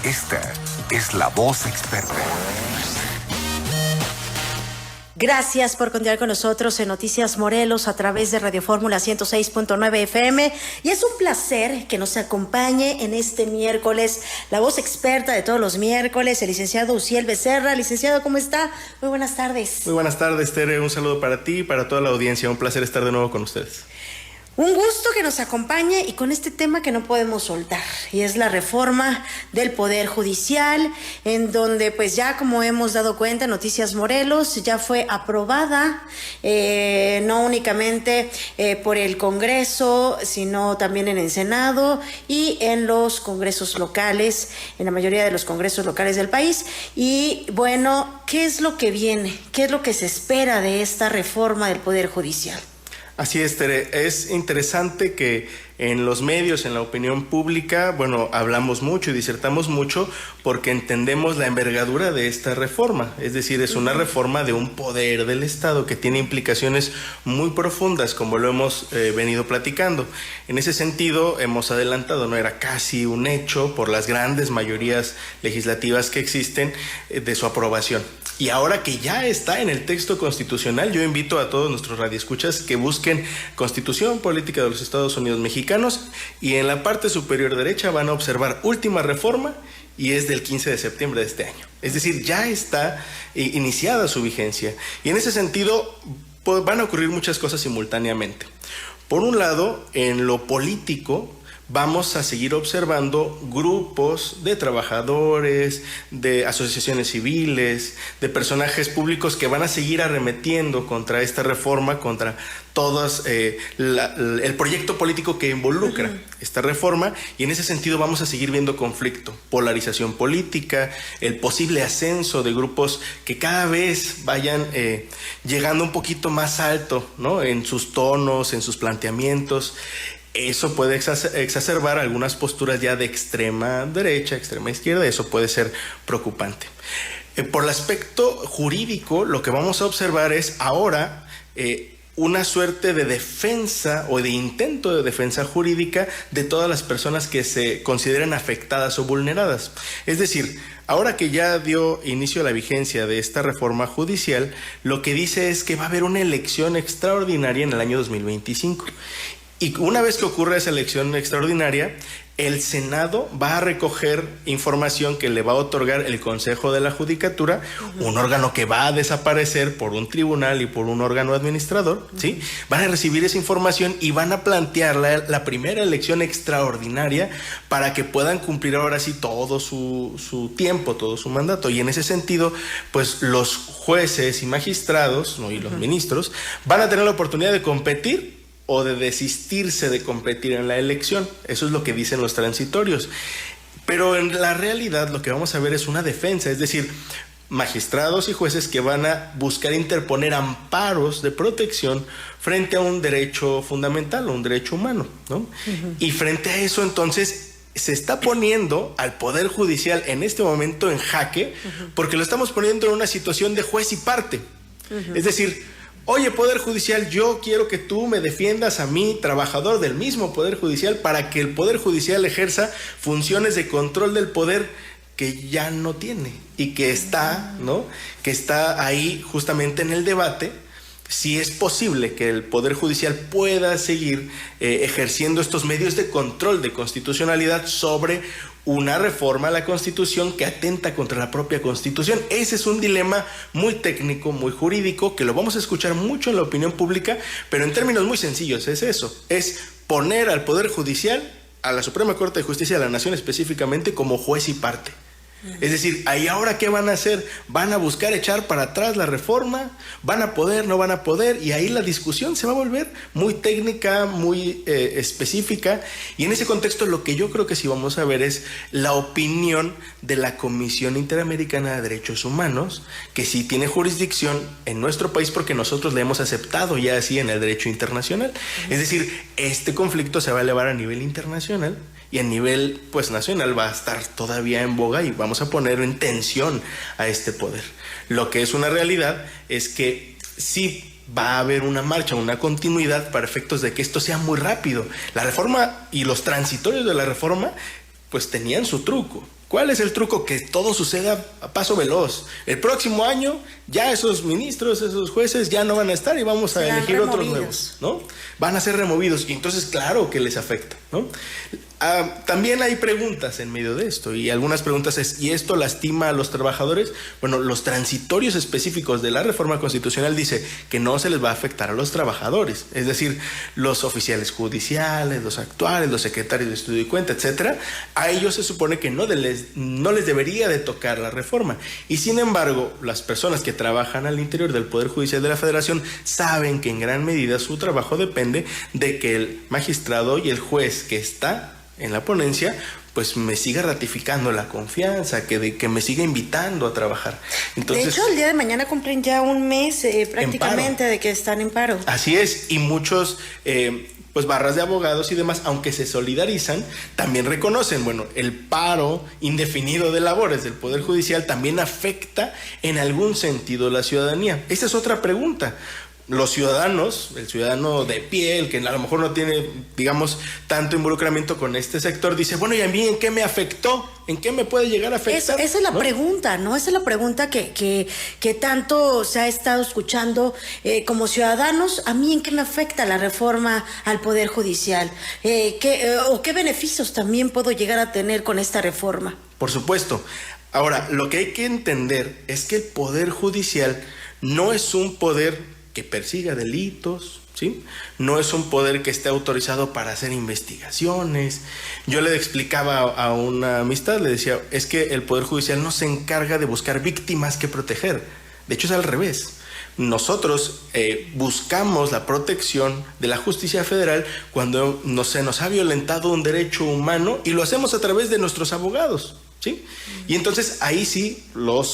Esta es la voz experta. Gracias por continuar con nosotros en Noticias Morelos a través de Radio Fórmula 106.9 FM. Y es un placer que nos acompañe en este miércoles la voz experta de todos los miércoles, el licenciado Uziel Becerra. Licenciado, ¿cómo está? Muy buenas tardes. Muy buenas tardes, Tere. Un saludo para ti y para toda la audiencia. Un placer estar de nuevo con ustedes. Un gusto que nos acompañe y con este tema que no podemos soltar, y es la reforma del Poder Judicial, en donde pues ya, como hemos dado cuenta, Noticias Morelos ya fue aprobada, no únicamente por el Congreso, sino también en el Senado y en los congresos locales, en la mayoría de los congresos locales del país. Y bueno, ¿qué es lo que viene? ¿Qué es lo que se espera de esta reforma del Poder Judicial? Así es, Tere. Es interesante que en los medios, en la opinión pública, bueno, hablamos mucho y disertamos mucho porque entendemos la envergadura de esta reforma. Es decir, es una reforma de un poder del Estado que tiene implicaciones muy profundas, como lo hemos venido platicando. En ese sentido, hemos adelantado, no era casi un hecho por las grandes mayorías legislativas que existen de su aprobación. Y ahora que ya está en el texto constitucional, yo invito a todos nuestros radioescuchas que busquen Constitución Política de los Estados Unidos Mexicanos, y en la parte superior derecha van a observar Última Reforma, y es del 15 de septiembre de este año. Es decir, ya está iniciada su vigencia. Y en ese sentido van a ocurrir muchas cosas simultáneamente. Por un lado, en lo político, vamos a seguir observando grupos de trabajadores, de asociaciones civiles, de personajes públicos que van a seguir arremetiendo contra esta reforma, contra todos el proyecto político que involucra esta reforma, y en ese sentido vamos a seguir viendo conflicto, polarización política, el posible ascenso de grupos que cada vez vayan llegando un poquito más alto, ¿no?, en sus tonos, en sus planteamientos. Eso puede exacerbar algunas posturas ya de extrema derecha, extrema izquierda. Eso puede ser preocupante. Por el aspecto jurídico, lo que vamos a observar es ahora una suerte de defensa o de intento de defensa jurídica de todas las personas que se consideren afectadas o vulneradas. Es decir, ahora que ya dio inicio a la vigencia de esta reforma judicial, lo que dice es que va a haber una elección extraordinaria en el año 2025. Y una vez que ocurra esa elección extraordinaria, el Senado va a recoger información que le va a otorgar el Consejo de la Judicatura, un órgano que va a desaparecer por un tribunal y por un órgano administrador, ¿sí? Van a recibir esa información y van a plantear la primera elección extraordinaria para que puedan cumplir ahora sí todo su tiempo, todo su mandato. Y en ese sentido, pues los jueces y magistrados, ¿no?, y los ministros van a tener la oportunidad de competir o de desistirse de competir en la elección. Eso es lo que dicen los transitorios. Pero en la realidad lo que vamos a ver es una defensa, es decir, magistrados y jueces que van a buscar interponer amparos de protección frente a un derecho fundamental, un derecho humano, ¿no? Y frente a eso, entonces, se está poniendo al Poder Judicial en este momento en jaque, porque lo estamos poniendo en una situación de juez y parte. Es decir, oye, Poder Judicial, yo quiero que tú me defiendas a mí, trabajador del mismo Poder Judicial, para que el Poder Judicial ejerza funciones de control del poder que ya no tiene y que está, ¿no?, que está ahí justamente en el debate, si es posible que el Poder Judicial pueda seguir ejerciendo estos medios de control de constitucionalidad sobre una reforma a la Constitución que atenta contra la propia Constitución. Ese es un dilema muy técnico, muy jurídico, que lo vamos a escuchar mucho en la opinión pública, pero en términos muy sencillos es eso, es poner al Poder Judicial, a la Suprema Corte de Justicia de la Nación específicamente, como juez y parte. Es decir, ¿ahí ahora qué van a hacer? ¿Van a buscar echar para atrás la reforma? ¿Van a poder? ¿No van a poder? Y ahí la discusión se va a volver muy técnica, muy específica. Y en ese contexto lo que yo creo que sí vamos a ver es la opinión de la Comisión Interamericana de Derechos Humanos, que sí tiene jurisdicción en nuestro país porque nosotros le hemos aceptado ya así en el derecho internacional. Es decir, este conflicto se va a elevar a nivel internacional y a nivel pues nacional va a estar todavía en boga y vamos a poner en tensión a este poder. Lo que es una realidad es que sí va a haber una marcha, una continuidad para efectos de que esto sea muy rápido. La reforma y los transitorios de la reforma pues tenían su truco. ¿Cuál es el truco? Que todo suceda a paso veloz. El próximo año ya esos ministros, esos jueces ya no van a estar y vamos a elegir otros nuevos, ¿no? Van a ser removidos y entonces claro que les afecta, ¿no? También hay preguntas en medio de esto y algunas preguntas es, ¿y esto lastima a los trabajadores? Bueno, los transitorios específicos de la reforma constitucional dice que no se les va a afectar a los trabajadores, es decir, los oficiales judiciales, los actuales, los secretarios de estudio y cuenta, etcétera. A ellos se supone que no les debería de tocar la reforma y sin embargo las personas que trabajan al interior del Poder Judicial de la Federación saben que en gran medida su trabajo depende de que el magistrado y el juez que está en la ponencia pues me siga ratificando la confianza, que me siga invitando a trabajar. Entonces, de hecho, el día de mañana cumplen ya un mes prácticamente de que están en paro. Así es, y muchos pues barras de abogados y demás, aunque se solidarizan, también reconocen, bueno, el paro indefinido de labores del Poder Judicial también afecta en algún sentido la ciudadanía. Esa es otra pregunta. Los ciudadanos, el ciudadano de pie, el que a lo mejor no tiene, digamos, tanto involucramiento con este sector, dice, bueno, ¿y a mí en qué me afectó? ¿En qué me puede llegar a afectar? Esa es la pregunta, ¿no? Esa es la pregunta que tanto se ha estado escuchando como ciudadanos. ¿A mí en qué me afecta la reforma al Poder Judicial? ¿Qué beneficios también puedo llegar a tener con esta reforma? Por supuesto. Ahora, lo que hay que entender es que el Poder Judicial no es un poder que persiga delitos, ¿sí? No es un poder que esté autorizado para hacer investigaciones. Yo le explicaba a una amistad, le decía, es que el Poder Judicial no se encarga de buscar víctimas que proteger. De hecho, es al revés. Nosotros buscamos la protección de la justicia federal cuando se nos ha violentado un derecho humano y lo hacemos a través de nuestros abogados, ¿sí? Y entonces ahí sí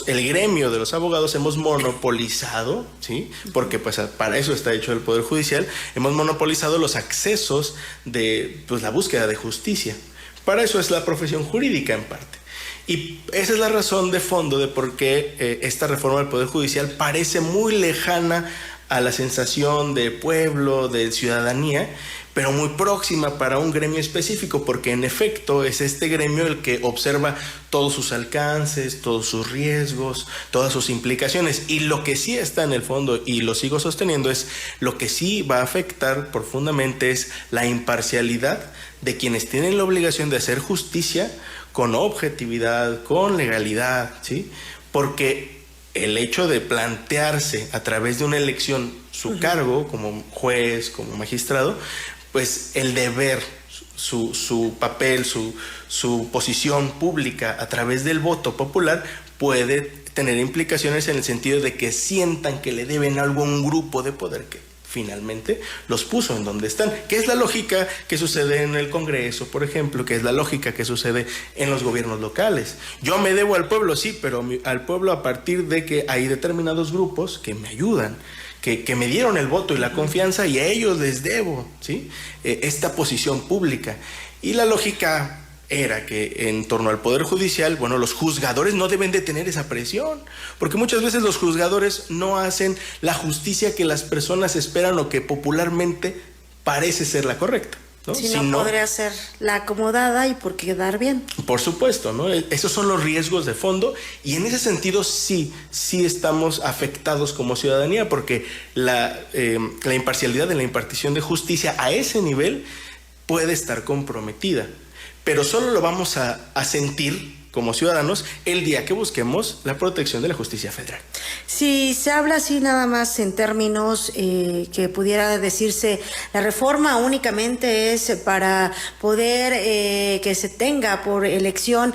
el gremio de los abogados hemos monopolizado, ¿sí? Porque pues para eso está hecho el Poder Judicial, hemos monopolizado los accesos de pues la búsqueda de justicia. Para eso es la profesión jurídica en parte. Y esa es la razón de fondo de por qué esta reforma del Poder Judicial parece muy lejana a la sensación de pueblo, de ciudadanía, pero muy próxima para un gremio específico, porque en efecto es este gremio el que observa todos sus alcances, todos sus riesgos, todas sus implicaciones. Y lo que sí está en el fondo, y lo sigo sosteniendo, es lo que sí va a afectar profundamente es la imparcialidad de quienes tienen la obligación de hacer justicia con objetividad, con legalidad, ¿sí? Porque el hecho de plantearse a través de una elección su cargo como juez, como magistrado, pues el deber, su papel, su posición pública a través del voto popular puede tener implicaciones en el sentido de que sientan que le deben algo a un grupo de poder que finalmente los puso en donde están, que es la lógica que sucede en el Congreso, por ejemplo, que es la lógica que sucede en los gobiernos locales. Yo me debo al pueblo, sí, pero al pueblo a partir de que hay determinados grupos que me ayudan, que me dieron el voto y la confianza y a ellos les debo, ¿sí? Esta posición pública. Y la lógica era que en torno al Poder Judicial, bueno, los juzgadores no deben de tener esa presión, porque muchas veces los juzgadores no hacen la justicia que las personas esperan o que popularmente parece ser la correcta, ¿no? Si no, podría ser la acomodada y por quedar bien. Por supuesto, ¿no? Esos son los riesgos de fondo y en ese sentido sí estamos afectados como ciudadanía porque la imparcialidad de la impartición de justicia a ese nivel puede estar comprometida. Pero solo lo vamos a sentir como ciudadanos el día que busquemos la protección de la justicia federal. Si se habla así nada más en términos que pudiera decirse, la reforma únicamente es para poder que se tenga por elección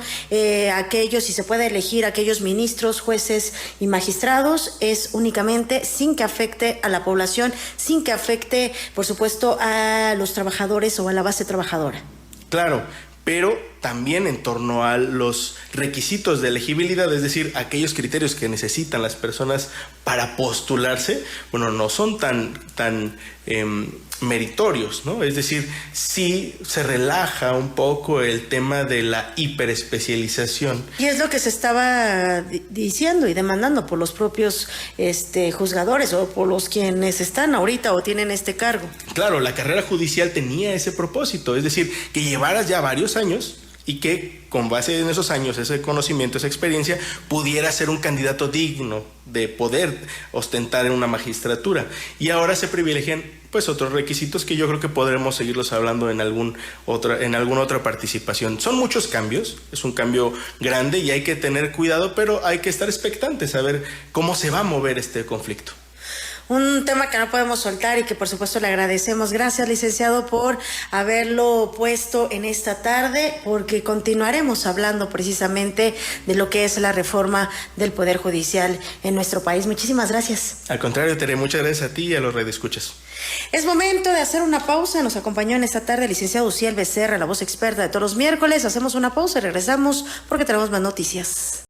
aquellos, y se pueda elegir aquellos ministros, jueces y magistrados, es únicamente sin que afecte a la población, sin que afecte, por supuesto, a los trabajadores o a la base trabajadora. Claro, pero también en torno a los requisitos de elegibilidad, es decir, aquellos criterios que necesitan las personas para postularse, bueno, no son tan meritorios, ¿no? Es decir, sí se relaja un poco el tema de la hiperespecialización. Y es lo que se estaba diciendo y demandando por los propios juzgadores o por los quienes están ahorita o tienen este cargo. Claro, la carrera judicial tenía ese propósito, es decir, que llevaras ya varios años y que con base en esos años, ese conocimiento, esa experiencia, pudiera ser un candidato digno de poder ostentar en una magistratura. Y ahora se privilegian pues otros requisitos que yo creo que podremos seguirlos hablando en alguna otra participación. Son muchos cambios, es un cambio grande y hay que tener cuidado, pero hay que estar expectantes a ver cómo se va a mover este conflicto. Un tema que no podemos soltar y que por supuesto le agradecemos. Gracias, licenciado, por haberlo puesto en esta tarde, porque continuaremos hablando precisamente de lo que es la reforma del Poder Judicial en nuestro país. Muchísimas gracias. Al contrario, Tere, muchas gracias a ti y a los radioescuchas. Es momento de hacer una pausa. Nos acompañó en esta tarde el licenciado Uziel Becerra, la voz experta de todos los miércoles. Hacemos una pausa y regresamos porque tenemos más noticias.